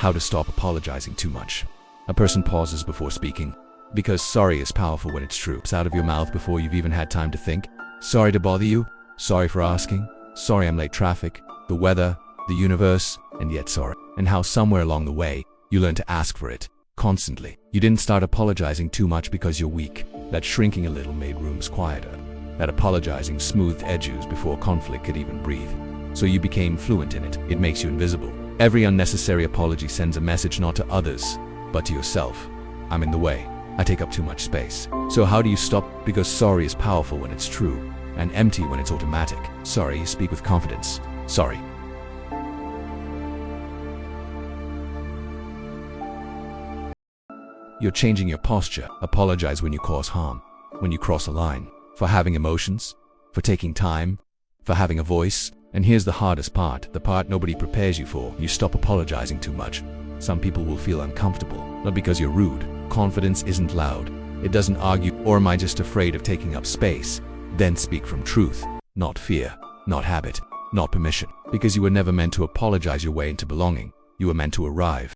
How to stop apologizing too much. A person pauses before speaking, because sorry is powerful when it's true. It's out of your mouth before you've even had time to think. Sorry to bother you. Sorry for asking. Sorry I'm late. Traffic, the weather, the universe, and yet sorry. And how somewhere along the way, you learn to ask for it constantly. You didn't start apologizing too much because you're weak. That shrinking a little made rooms quieter. That apologizing smoothed edges before conflict could even breathe. So you became fluent in it. It makes you invisible. Every unnecessary apology sends a message not to others, but to yourself. I'm in the way. I take up too much space. So how do you stop? Because sorry is powerful when it's true, and empty when it's automatic. Sorry, speak with confidence. Sorry. You're changing your posture. Apologize when you cause harm, when you cross a line, for having emotions, for taking time, for having a voice. And here's the hardest part, the part nobody prepares you for. You stop apologizing too much. Some people will feel uncomfortable, not because you're rude. Confidence isn't loud. It doesn't argue, or am I just afraid of taking up space? Then speak from truth, not fear, not habit, not permission. Because you were never meant to apologize your way into belonging. You were meant to arrive.